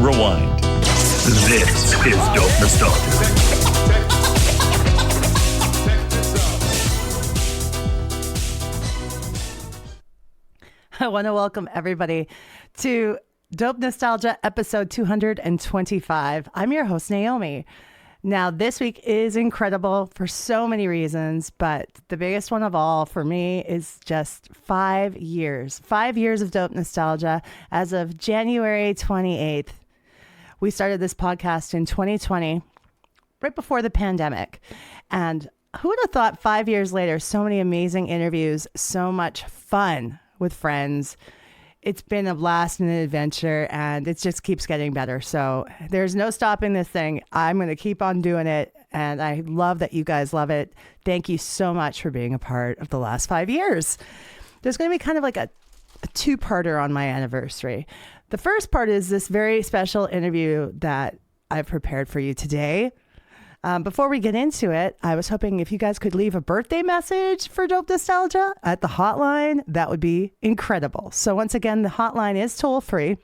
rewind. This is Dope Nostalgia. I want to welcome everybody to Dope Nostalgia episode 225. I'm your host, Naomi. Now, this week is incredible for so many reasons, but the biggest one of all for me is just 5 years. 5 years of Dope Nostalgia as of January 28th. We started this podcast in 2020, right before the pandemic. And who would have thought 5 years later, so many amazing interviews, so much fun with friends. It's been a blast and an adventure, and it just keeps getting better. So there's no stopping this thing. I'm going to keep on doing it, and I love that you guys love it. Thank you so much for being a part of the last 5 years. There's going to be kind of like a two-parter on my anniversary. The first part is this very special interview that I've prepared for you today. Before we get into it, I was hoping if you guys could leave a birthday message for Dope Nostalgia at the hotline, that would be incredible. So once again, the hotline is toll free,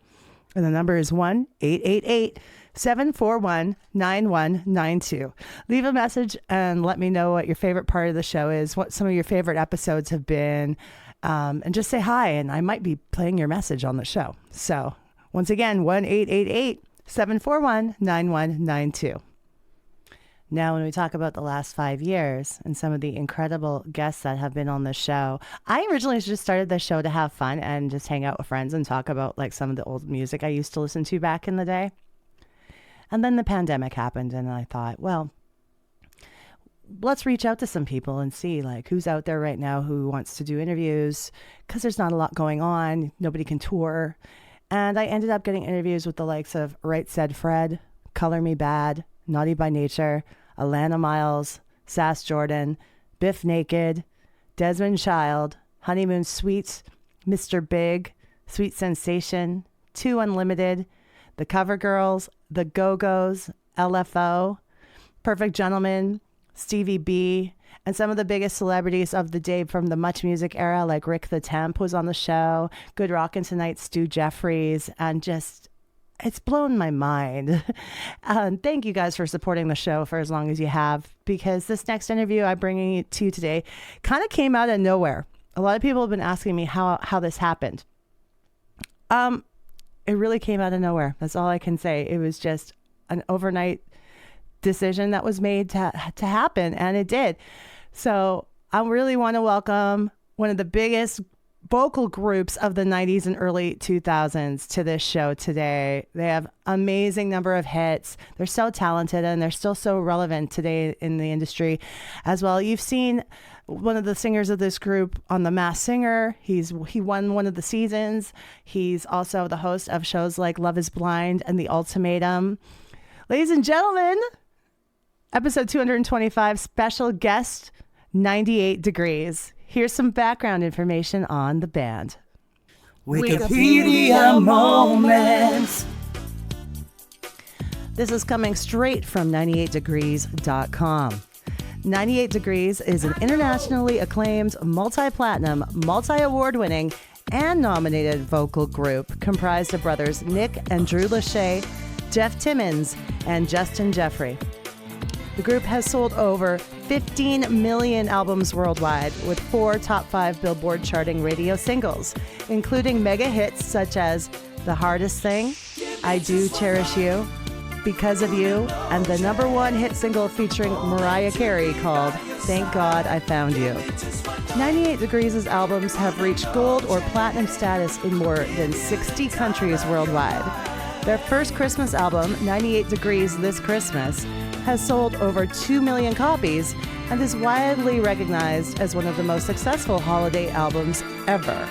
and the number is 1-888-741-9192. Leave a message and let me know what your favorite part of the show is, what some of your favorite episodes have been, and just say hi, and I might be playing your message on the show. So once again, 1-888-741-9192. Now, when we talk about the last 5 years and some of the incredible guests that have been on the show, I originally just started the show to have fun and just hang out with friends and talk about like some of the old music I used to listen to back in the day. And then the pandemic happened, and I thought, well, let's reach out to some people and see like who's out there right now who wants to do interviews, because there's not a lot going on. Nobody can tour. And I ended up getting interviews with the likes of Right Said Fred, Color Me Bad, Naughty by Nature, Alana Miles, Sass Jordan, Biff Naked, Desmond Child, Honeymoon Suite, Mr. Big, Sweet Sensation, 2 Unlimited, The Cover Girls, The Go-Go's, LFO, Perfect Gentleman, Stevie B, and some of the biggest celebrities of the day from the Much Music era, like Rick the Temp was on the show, Good Rockin' Tonight, Stu Jeffries, and just... it's blown my mind. Thank you guys for supporting the show for as long as you have, because this next interview I'm bringing to you today kind of came out of nowhere. A lot of people have been asking me how this happened. It really came out of nowhere. That's all I can say. It was just an overnight decision that was made to happen, and it did. So I really want to welcome one of the biggest vocal groups of the 90s and early 2000s to this show today. They have amazing number of hits. They're so talented, and they're still so relevant today in the industry as well. You've seen one of the singers of this group on The Masked Singer. He won one of the seasons. He's also the host of shows like Love is Blind and The Ultimatum. Ladies and gentlemen, episode 225, special guest 98 Degrees. Here's some background information on the band. Wikipedia moments. This is coming straight from 98degrees.com. 98 Degrees is an internationally acclaimed, multi-platinum, multi-award-winning, and nominated vocal group comprised of brothers Nick and Drew Lachey, Jeff Timmons, and Justin Jeffrey. The group has sold over 15 million albums worldwide, with 4 top 5 Billboard charting radio singles, including mega hits such as The Hardest Thing, I Do Cherish You, Because of You, and the #1 hit single featuring Mariah Carey called Thank God I Found You. 98 Degrees' albums have reached gold or platinum status in more than 60 countries worldwide. Their first Christmas album, 98 Degrees This Christmas, has sold over 2 million copies and is widely recognized as one of the most successful holiday albums ever.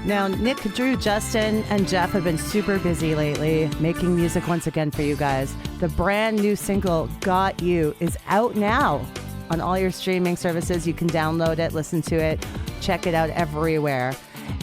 Now, Nick, Drew, Justin, and Jeff have been super busy lately making music once again for you guys. The brand new single, Got You, is out now on all your streaming services. You can download it, listen to it, check it out everywhere.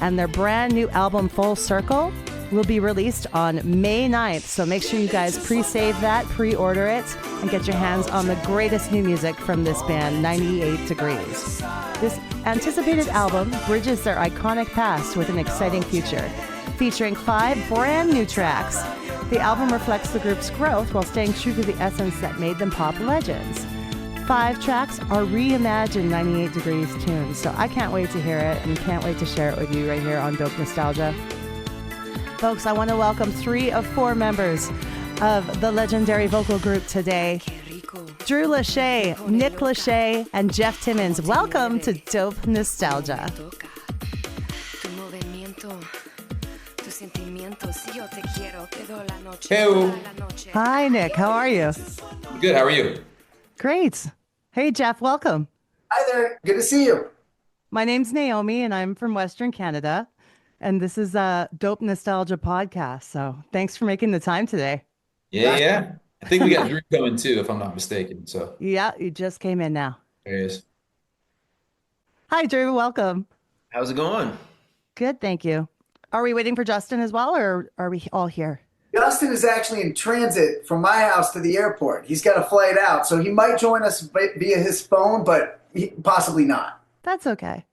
And their brand new album, Full Circle, will be released on May 9th. So make sure you guys pre-save that, pre-order it, and get your hands on the greatest new music from this band, 98 Degrees. This anticipated album bridges their iconic past with an exciting future, featuring 5 brand new tracks The album reflects the group's growth while staying true to the essence that made them pop legends. 5 tracks are reimagined 98 Degrees tunes, so I can't wait to hear it and can't wait to share it with you right here on Dope Nostalgia. Folks, I want to welcome 3 of 4 members of the legendary vocal group today. Drew Lachey, Nick Lachey, and Jeff Timmons. Welcome to Dope Nostalgia. Hey. Hi, Nick. How are you? Good. How are you? Great. Hey, Jeff. Welcome. Hi there. Good to see you. My name's Naomi, and I'm from Western Canada. And this is a Dope Nostalgia podcast. So thanks for making the time today. Yeah. I think we got Drew coming too, if I'm not mistaken. So Yeah, you just came in now. there he is. Hi, Drew. Welcome. How's it going? Good, thank you. Are we waiting for Justin as well, or are we all here? Justin is actually in transit from my house to the airport. He's got a flight out, so he might join us via his phone, but possibly not. That's okay.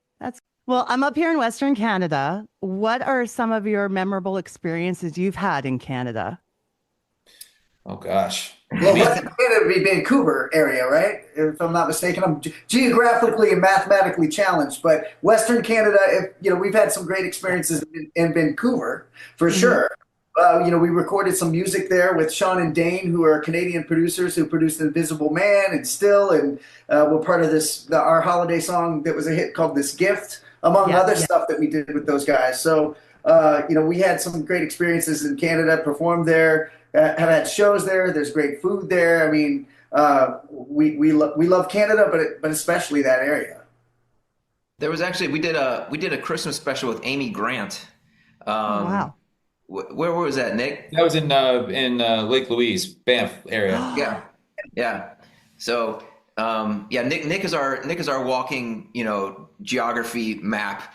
Well, I'm up here in Western Canada. What are some of your memorable experiences you've had in Canada? Oh gosh. Well, Western Canada would be Vancouver area, right? If I'm not mistaken, I'm geographically and mathematically challenged. But Western Canada, we've had some great experiences in Vancouver for sure. We recorded some music there with Sean and Dane, who are Canadian producers who produced Invisible Man and Still, and were part of our holiday song that was a hit called This Gift, among other stuff that we did with those guys. So, we had some great experiences in Canada, performed there, have had shows there. There's great food there. I mean, we love Canada, but especially that area. There was actually we did a Christmas special with Amy Grant. Wow. Where was that, Nick? That was in Lake Louise, Banff area. Yeah. So Nick is our walking, geography map.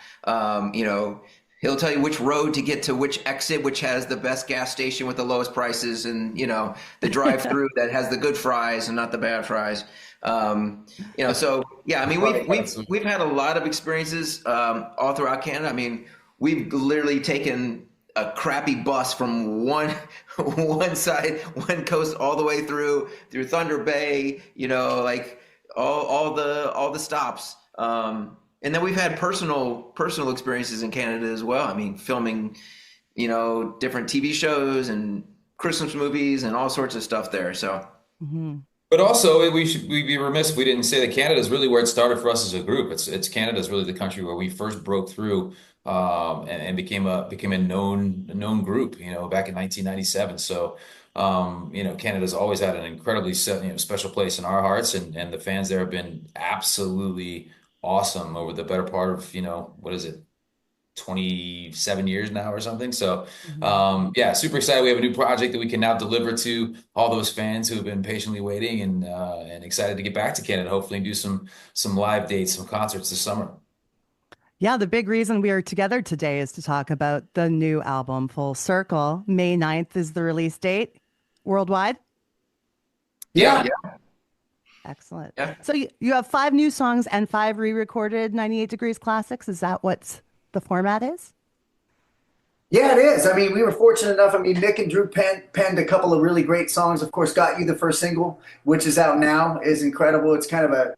He'll tell you which road to get to which exit, which has the best gas station with the lowest prices, and the drive-through that has the good fries and not the bad fries. So yeah, I mean we've had a lot of experiences all throughout Canada. I mean, we've literally taken a crappy bus from one side, one coast, all the way through Thunder Bay, like all the stops. And then we've had personal experiences in Canada as well. I mean, filming, different TV shows and Christmas movies and all sorts of stuff there. So. Mm-hmm. But also, we'd be remiss if we didn't say that Canada is really where it started for us as a group. It's Canada is really the country where we first broke through and became a known group. Back in 1997. So, Canada's always had an incredibly special place in our hearts, and the fans there have been absolutely awesome over the better part of what is it, 27 years now or something. So super excited. We have a new project that we can now deliver to all those fans who have been patiently waiting, and excited to get back to Canada, hopefully do some live dates, some concerts this summer. Yeah, the big reason we are together today is to talk about the new album, Full Circle. May 9th is the release date worldwide. Yeah. Excellent. Yeah. So you have 5 new songs and 5 re-recorded 98 Degrees classics. Is that what the format is? Yeah, it is. I mean, we were fortunate enough. I mean, Nick and Drew penned a couple of really great songs. Of course, Got You, the first single, which is out now, is incredible. It's kind of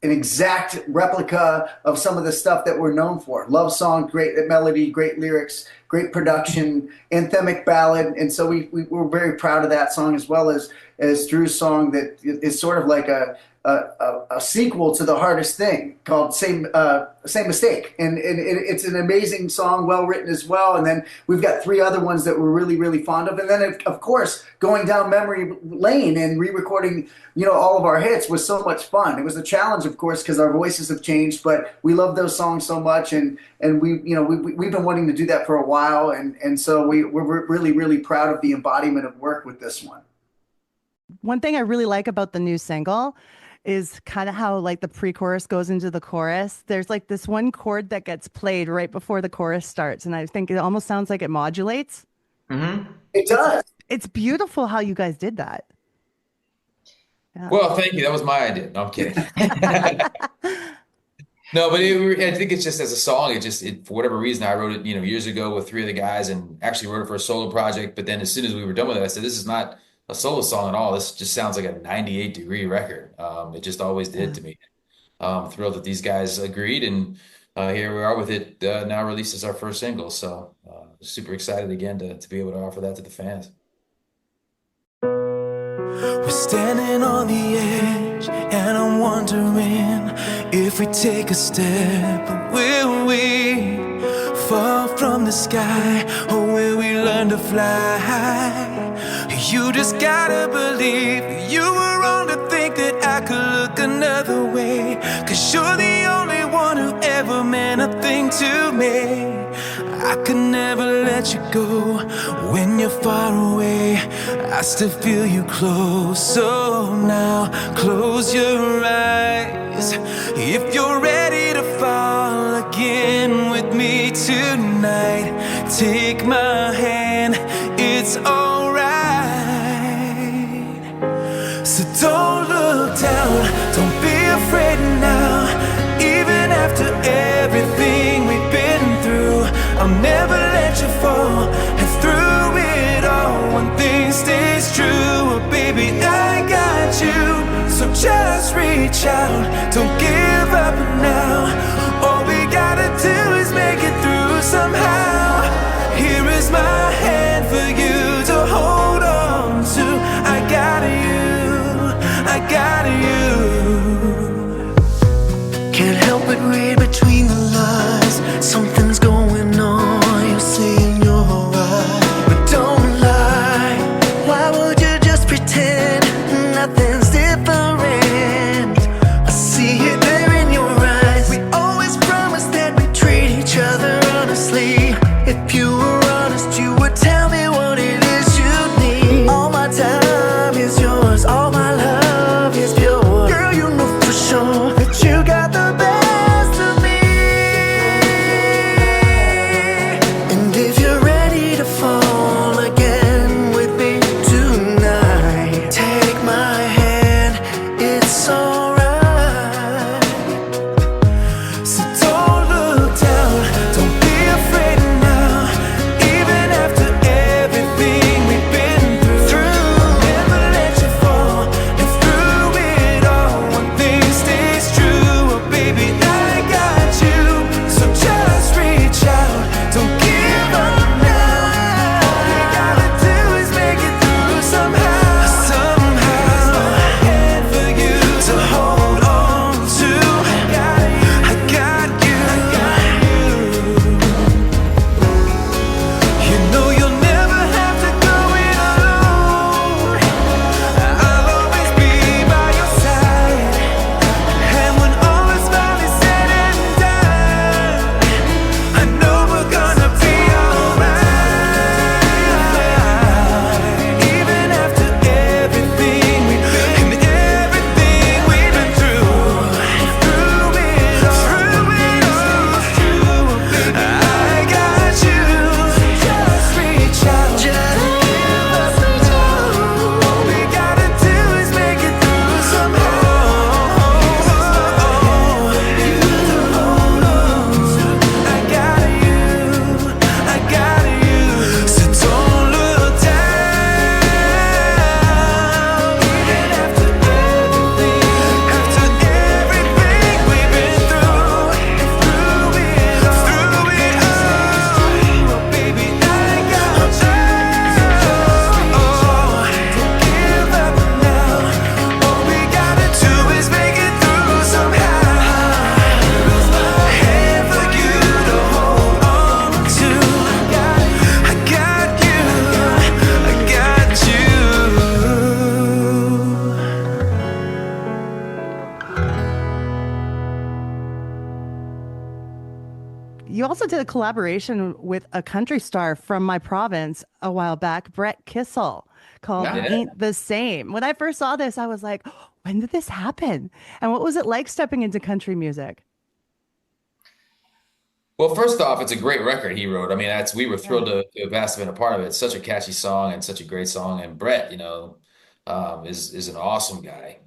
an exact replica of some of the stuff that we're known for. Love song, great melody, great lyrics, great production, anthemic ballad. And so we're very proud of that song, as well as Drew's song that is sort of like a sequel to The Hardest Thing, called Same Mistake. And it's an amazing song, well written as well. And then we've got 3 other ones that we're really, really fond of. And then, of course, going down memory lane and re-recording, all of our hits was so much fun. It was a challenge, of course, because our voices have changed, but we love those songs so much. And we've been wanting to do that for a while. And so we're really, really proud of the embodiment of work with this one. One thing I really like about the new single is kind of how like the pre-chorus goes into the chorus. There's like this one chord that gets played right before the chorus starts, and I think it almost sounds like it modulates. Mm-hmm. It does. It's beautiful how you guys did that. Yeah. Well, thank you. That was my idea. No, I'm kidding. No, but I think it's just as a song, for whatever reason, I wrote it, years ago with three of the guys and actually wrote it for a solo project. But then as soon as we were done with it, I said, this is not a solo song at all. This just sounds like a 98-degree record. It just always did to me. Thrilled that these guys agreed. And here we are with it now released as our first single. So super excited again to be able to offer that to the fans. We're standing on the edge, and I'm wondering if we take a step, will we fall from the sky, or will we learn to fly? You just gotta believe you were wrong to think that I could look another way, 'cause you're the only one who ever meant a thing to me. I could never let you go when you're far away. I still feel you close, so now close your eyes. If you're ready to fall again with me tonight, take my hand, it's alright. So don't look down, don't be afraid now. Even after everything we've been through, I'll never let you fall. And through it all, one thing stays true. Oh, baby, I got you. So just reach out, don't give up now. All we gotta do is make it through somehow. Here is my hand for you to hold on to. I got you, I got you. Can't help but read between the lines. Something's going on, you see in your eyes. But don't lie, why would you just pretend nothing's different? I see it there in your eyes. We always promised that we'd treat each other honestly. If you were honest, you would tell me what it is you need. All my time is yours, all my love is pure. Girl, you know for sure that you got the best of me. And if you're ready to fall again with me tonight, take my hand, it's alright. So don't look down, don't be afraid now. Even after everything we've been through, never let you fall. And through it all, one thing stays true. Oh, baby, I got you. So just reach out, don't give up now. All we gotta do is make it through somehow. Somehow, hand for you to hold on to. I got you, I got you. You know you'll never have to go it alone. I'll always be by your side. And when all is finally said and done, I know we're gonna be alright. Even after everything we've been through, through it all, I got you. Just reach out, just give us a chance. All we gotta do is make it through somehow. You hold on to. I got you, I got you. So don't look down. Even after everything we've been through, through it all, oh, baby, I got you. Don't give up now. All we gotta do is make it through somehow. Hand for you to hold on to. I got you, I got you. You also did a collaboration with a country star from my province a while back, Brett Kissel, called Yeah. Ain't the Same. When I first saw this, I was like, "Oh, when did this happen? And what was it like stepping into country music?" Well, first off, it's a great record he wrote. I mean, we were thrilled to have asked him to been a part of it. It's such a catchy song and such a great song. And Brett, is an awesome guy.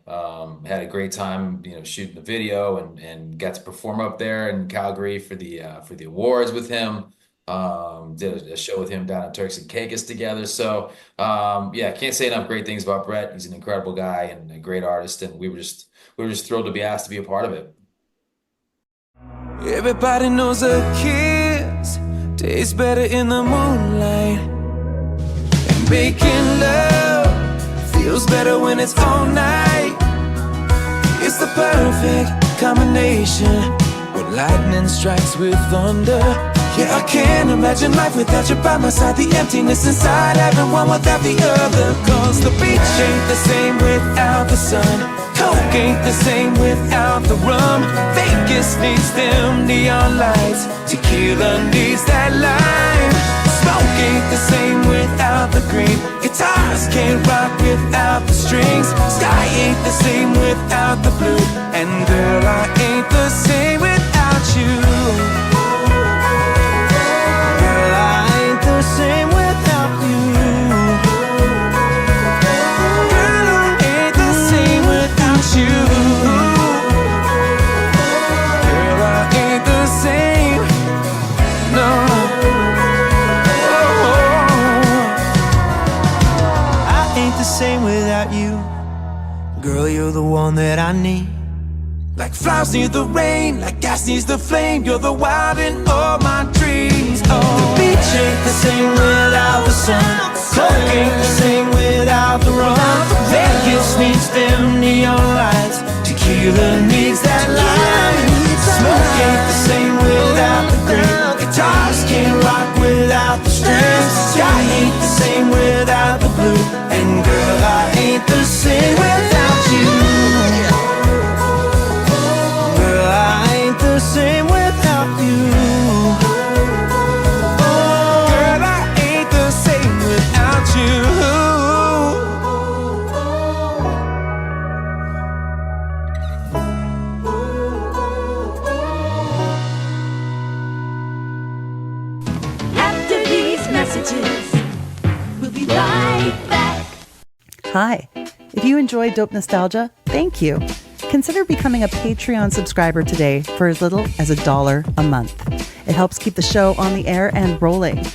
Had a great time, shooting the video and got to perform up there in Calgary for the awards with him. Did a show with him down in Turks and Caicos together. So yeah, can't say enough great things about Brett. He's an incredible guy and a great artist, and we were just thrilled to be asked to be a part of it. Everybody knows a kiss tastes better in the moonlight, and making love feels better when it's all night. It's the perfect combination when lightning strikes with thunder. Yeah, I can't imagine life without you by my side. The emptiness inside, having one without the other. Cause the beach ain't the same without the sun. Coke ain't the same without the rum. Vegas needs them neon lights. Tequila needs that lime. Smoke ain't the same without the green. Guitars can't rock without the strings. Sky ain't the same without the blue. And girl, I ain't the same without you. Girl, I ain't the same without you. Girl, I ain't the same without you. Girl, I ain't the same. No. I ain't the same without you. Girl, you're the one that I need. Like flowers need the rain, like gas needs the flame. You're the wild in all my dreams. Oh, the beach ain't the same without the sun. Coke ain't the same without the rum. Vegas needs them neon lights. Tequila needs that lime. Smoke ain't the same without the green. Guitars can't rock without the strings. Sky ain't the same without the blue. And girl, I ain't the same without you. Same without you. Oh, girl, I ain't the same without you. After these messages, we'll be right back. Hi. If you enjoy Dope Nostalgia, thank you. Consider becoming a Patreon subscriber today for as little as $1 a month. It helps keep the show on the air and rolling.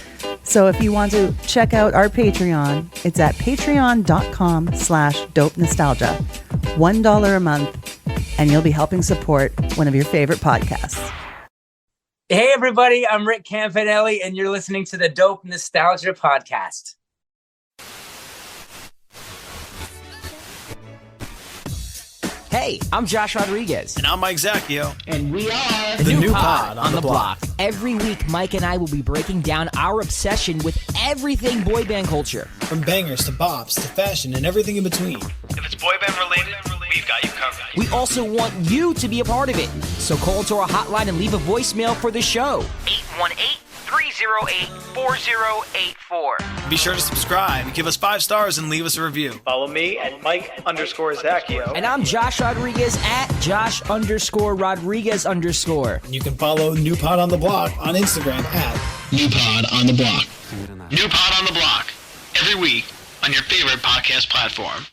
So if you want to check out our Patreon, it's at patreon.com/dope nostalgia. $1 a month, and you'll be helping support one of your favorite podcasts. Hey everybody, I'm Rick Campanelli, and you're listening to the Dope Nostalgia Podcast. Hey, I'm Josh Rodriguez. And I'm Mike Zacchio. And we are the new pod on the block. Every week, Mike and I will be breaking down our obsession with everything boy band culture. From bangers to bops to fashion and everything in between. If it's boy band related, we've got you covered. We also want you to be a part of it. So call to our hotline and leave a voicemail for the show. 818-308-4084. Be sure to subscribe, give us 5 stars, and leave us a review. Follow me at Mike_Zacchio. And I'm Josh Rodriguez at Josh_Rodriguez_. And you can follow New Pod on the Block on Instagram at New Pod on the Block. New Pod on the Block. Every week on your favorite podcast platform.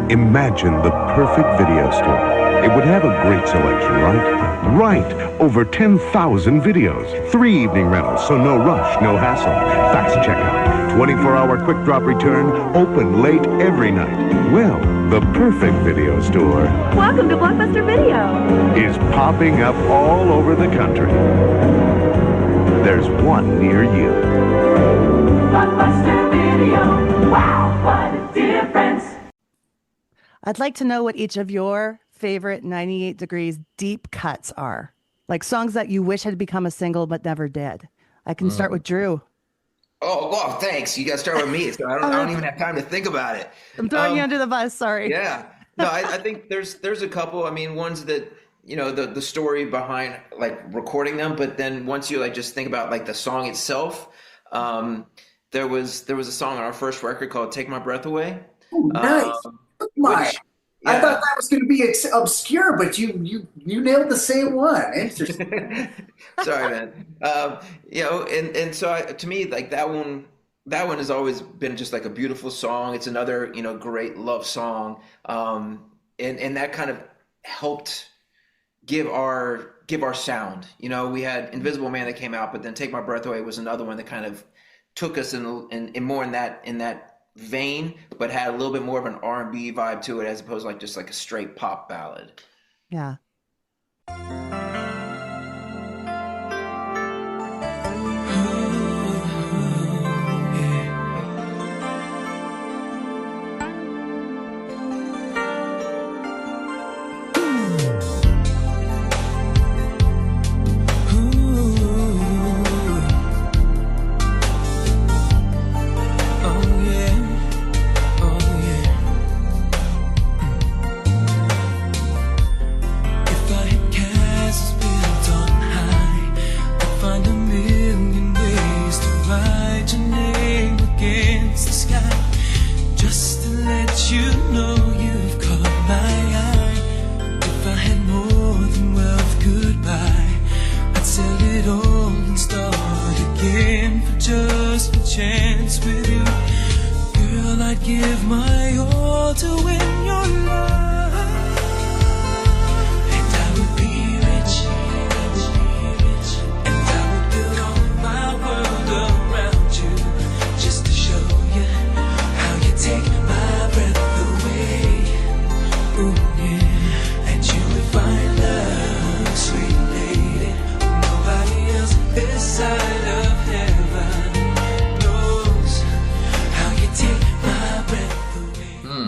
Imagine the perfect video store. It would have a great selection, right? Right! Over 10,000 videos. 3 evening rentals, so no rush, no hassle. Fast checkout. 24-hour quick drop return. Open late every night. Well, the perfect video store. Welcome to Blockbuster Video. Is popping up all over the country. There's one near you. Blockbuster Video. Wow, what a difference. I'd like to know what each of your favorite 98 Degrees deep cuts are. Like songs that you wish had become a single but never did. I can start with Drew. Oh, well, thanks. You got to start with me. So I don't even have time to think about it. I'm throwing you under the bus. Sorry. Yeah. No, I think there's a couple. I mean, ones that, the story behind like recording them, but then once you like just think about like the song itself, there was a song on our first record called "Take My Breath Away." Oh, nice. I thought that was going to be obscure, but you nailed the same one. Interesting. Sorry, man. And so to me, like that one that one has always been just like a beautiful song. It's another, great love song. And that kind of helped give our sound. We had Invisible Man that came out, but then Take My Breath Away was another one that kind of took us in more in that vein, but had a little bit more of an R&B vibe to it, as opposed to like just like a straight pop ballad. Yeah.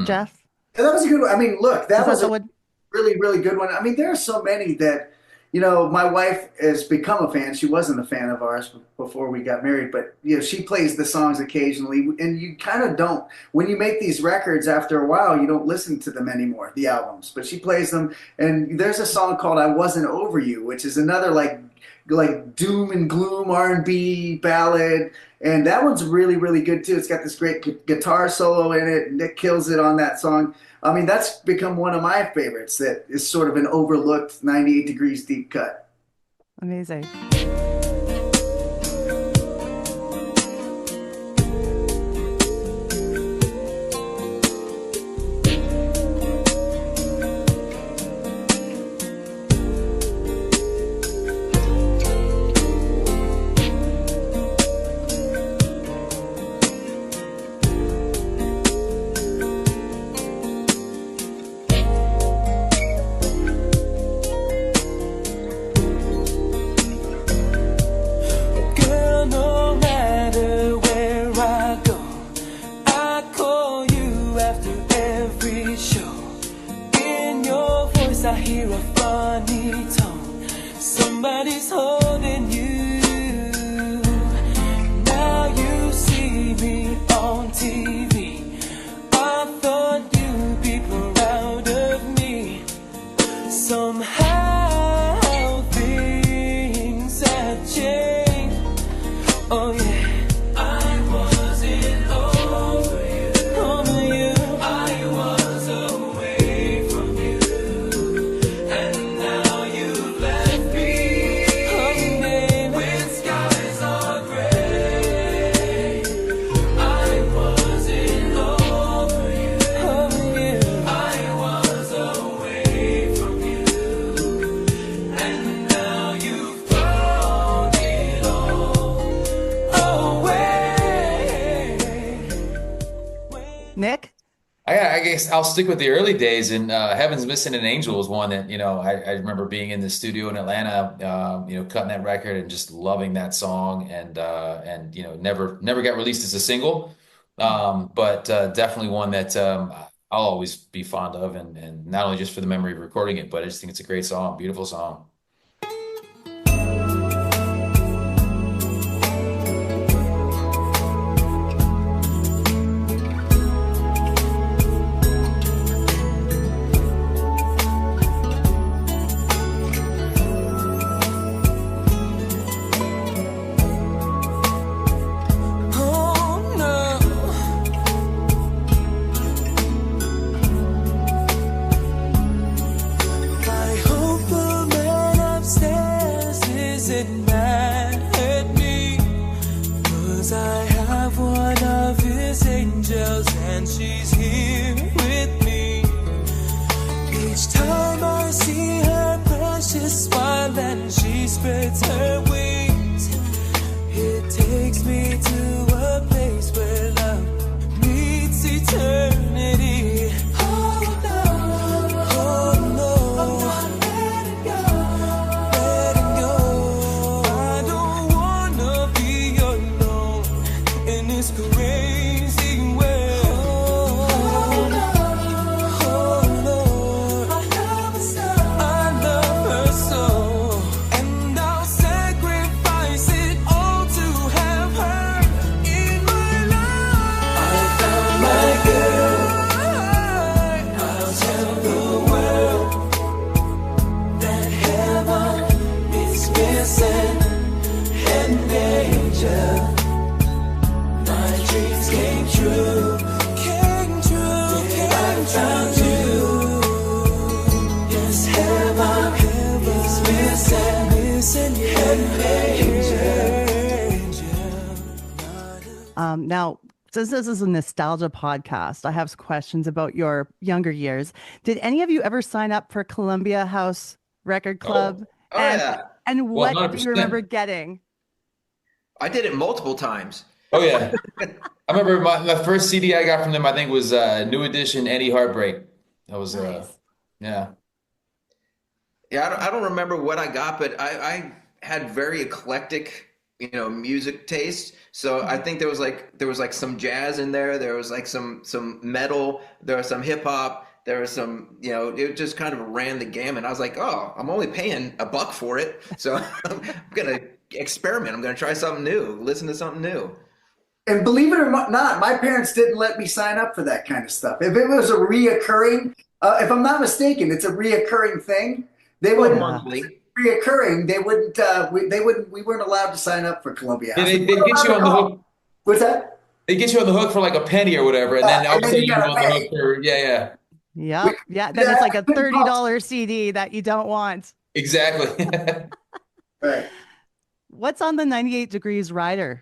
Jeff? That was a good one. I mean, look, that was a really, really good one. I mean, there are so many that, my wife has become a fan. She wasn't a fan of ours before we got married, but, she plays the songs occasionally, and you kind of don't. When you make these records, after a while, you don't listen to them anymore, the albums, but she plays them. And there's a song called I Wasn't Over You, which is another like doom and gloom R&B ballad, and that one's really, really good too. It's got this great guitar solo in it. Nick kills it on that song. I mean, that's become one of my favorites that is sort of an overlooked 98 Degrees deep cut. Amazing. Nick? I guess I'll stick with the early days, and Heaven's Missing an Angel was one that, I remember being in the studio in Atlanta, cutting that record and just loving that song, and never got released as a single, but definitely one that I'll always be fond of, and not only just for the memory of recording it, but I just think it's a great song, beautiful song. It mad at me, 'cause I have what she spreads her wings. It takes me to a place where love meets eternity. Oh no, oh no, I'm not letting go, letting go. I don't wanna be alone in this crazy way. Oh Lord, I love her so, and I'll sacrifice it all to have her in my life. I found my girl. I'll tell the world that heaven is missing an angel. My dreams came true. I found you. Yes, heaven is missing an angel. Now, since this is a nostalgia podcast, I have some questions about your younger years. Did any of you ever sign up for Columbia House Record Club? Yeah. And Well, what do you 100%. remember getting? I did it multiple times. Oh yeah. I remember my first CD I got from them, I think was New Edition Eddie Heartbreak. That was yeah. Yeah, I don't remember what I got, but I had very eclectic, music taste. So I think there was like some jazz in there. There was like some metal. There was some hip hop. There was some, it just kind of ran the gamut. I was like, oh, I'm only paying $1 for it, so I'm gonna experiment. I'm gonna try something new. Listen to something new. And believe it or not, my parents didn't let me sign up for that kind of stuff. If it was a reoccurring, if I'm not mistaken, it's a reoccurring thing. They wouldn't monthly. reoccurring. They wouldn't. We weren't allowed to sign up for Columbia. Yeah, they get you on the hook. What's that? They get you on the hook for like a penny or whatever, and then all of a and then sudden you you're gotta on the pay. hook for Yeah. Then it's like a $30 CD that you don't want. Exactly. Right. What's on the 98 Degrees rider?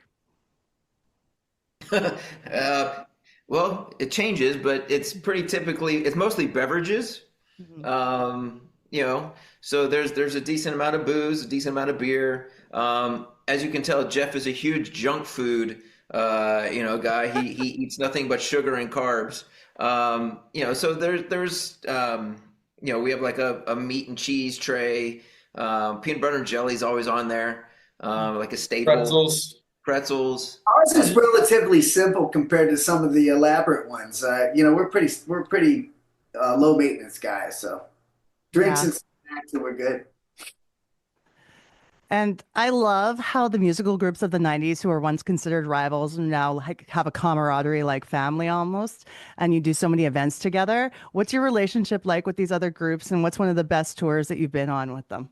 Well, it changes, but it's it's mostly beverages. So there's a decent amount of booze, a decent amount of beer. As you can tell, Jeff is a huge junk food, guy. He eats nothing but sugar and carbs. So there's we have like a meat and cheese tray. Peanut butter and jelly is always on there, like a staple. Pretzels. Ours is relatively simple compared to some of the elaborate ones. We're pretty low maintenance guys, so drinks and snacks, and we're good. And I love how the musical groups of the 90s who were once considered rivals now have a camaraderie like family almost, and you do so many events together. What's your relationship like with these other groups, and what's one of the best tours that you've been on with them?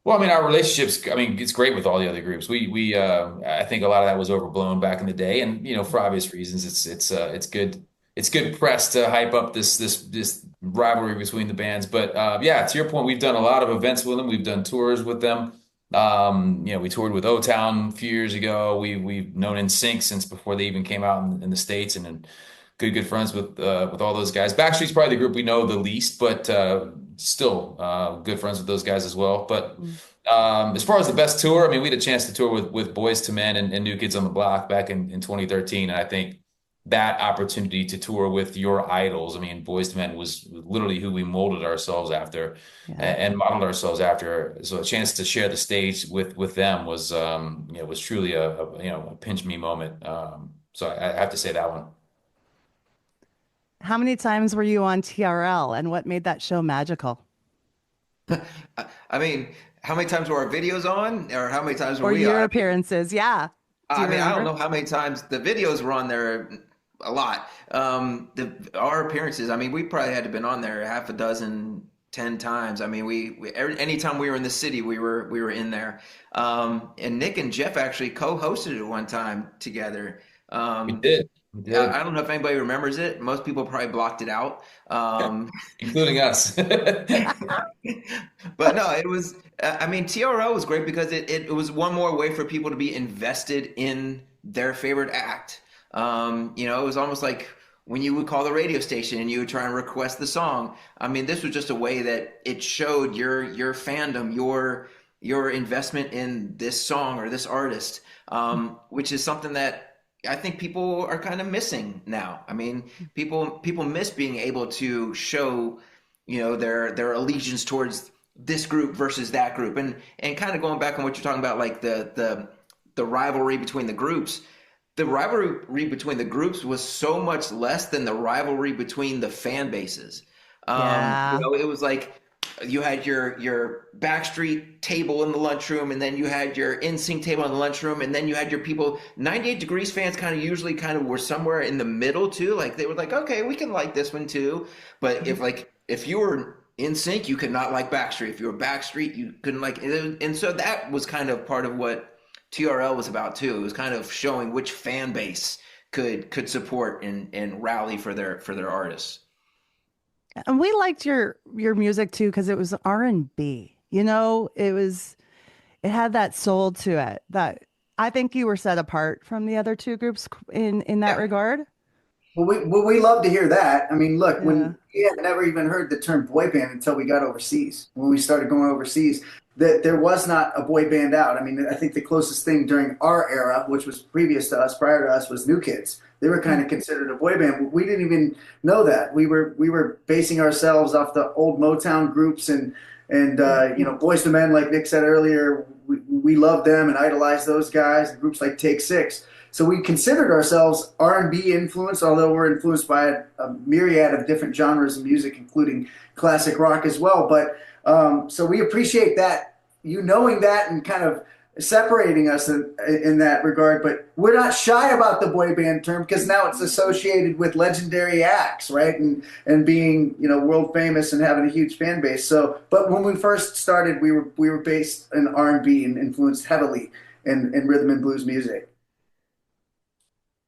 Well, I mean, our relationships, it's great with all the other groups. I think a lot of that was overblown back in the day. And, for obvious reasons, it's good press to hype up this rivalry between the bands. But, to your point, we've done a lot of events with them. We've done tours with them. We toured with O-Town a few years ago. We've known NSYNC since before they even came out in the States, and good friends with all those guys. Backstreet's probably the group we know the least, but still good friends with those guys as well. But as far as the best tour, we had a chance to tour with Boyz II Men and New Kids on the Block back in 2013, and I think that opportunity to tour with your idols, Boyz II Men was literally who we molded ourselves after and modeled ourselves after. So a chance to share the stage with them was was truly a pinch me moment. So I have to say that one. How many times were you on TRL, and what made that show magical? How many times were our videos on, or how many times were or we your on? appearances? Yeah. I don't know how many times the videos were on there. A lot. Our appearances, we probably had to been on there half a dozen, 10 times. Anytime we were in the city, we were in there. And Nick and Jeff actually co-hosted it one time together. We did. I don't know if anybody remembers it. Most people probably blocked it out, including us. But no, it was. TRL was great because it was one more way for people to be invested in their favorite act. It was almost like when you would call the radio station and you would try and request the song. I mean, this was just a way that it showed your fandom, your investment in this song or this artist, which is something that I think people are kind of missing now. I mean, people miss being able to show, their allegiance towards this group versus that group, and kind of going back on what you're talking about, like the rivalry between the groups. The rivalry between the groups was so much less than the rivalry between the fan bases. It was like you had your Backstreet table in the lunchroom, and then you had your NSYNC table in the lunchroom, and then you had your people. 98 Degrees fans usually were somewhere in the middle too. Like they were like, okay, we can like this one too. But if you were NSYNC, you could not like Backstreet. If you were Backstreet, you couldn't like it. And so that was kind of part of what TRL was about too. It was kind of showing which fan base could support and rally for their artists. And we liked your music too, because it was R&B. It had that soul to it that I think you were set apart from the other two groups in that regard. Well, we love to hear that. I mean, look, when we had never even heard the term boy band until we got overseas. When we started going overseas, that there was not a boy band out. I mean, I think the closest thing during our era, which was previous to us, prior to us, was New Kids. They were kind of considered a boy band. We didn't even know that. We were basing ourselves off the old Motown groups and Boyz II Men, like Nick said earlier. We loved them and idolized those guys. And groups like Take Six. So we considered ourselves R&B influenced, although we're influenced by a myriad of different genres of music, including classic rock as well. But so we appreciate that, knowing that and kind of separating us in that regard. But we're not shy about the boy band term, because now it's associated with legendary acts, right? And being, world famous and having a huge fan base. So, but when we first started, we were based in R&B and influenced heavily in rhythm and blues music.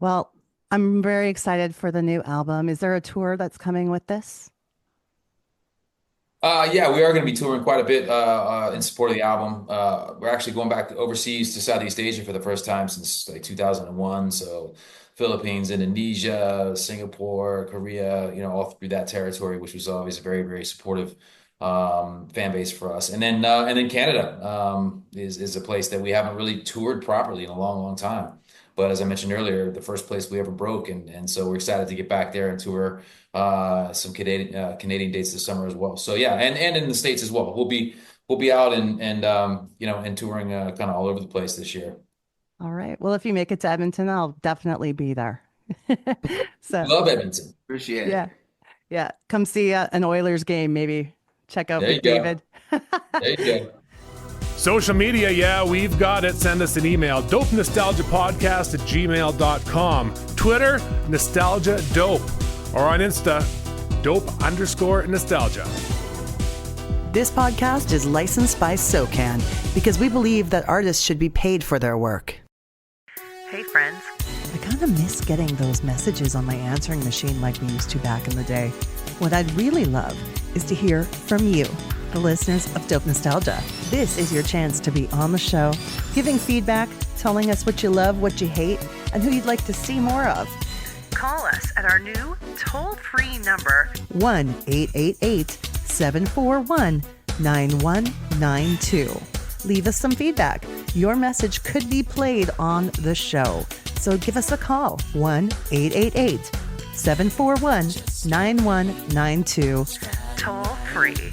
Well, I'm very excited for the new album. Is there a tour that's coming with this? Yeah, we are going to be touring quite a bit in support of the album. We're actually going back overseas to Southeast Asia for the first time since 2001. So Philippines, Indonesia, Singapore, Korea, all through that territory, which was always a very, very supportive fan base for us. And then Canada is a place that we haven't really toured properly in a long, long time. But as I mentioned earlier, the first place we ever broke, and so we're excited to get back there and tour some Canadian dates this summer as well. So yeah, and in the States as well. We'll be out and touring kind of all over the place this year. All right. Well, if you make it to Edmonton, I'll definitely be there. So love Edmonton. Appreciate it. Yeah. Come see an Oilers game. Maybe check out McDavid. There you go. Social media, we've got it. Send us an email, dopenostalgiapodcast@gmail.com. Twitter, Nostalgia Dope. Or on Insta, dope_nostalgia. This podcast is licensed by SOCAN because we believe that artists should be paid for their work. Hey, friends. I kind of miss getting those messages on my answering machine like we used to back in the day. What I'd really love is to hear from you, the listeners of Dope Nostalgia. This is your chance to be on the show, giving feedback, telling us what you love, what you hate, and who you'd like to see more of. Call us at our new toll-free number, 1-888-741-9192. Leave us some feedback. Your message could be played on the show. So give us a call, 1-888-741-9192. Toll-free.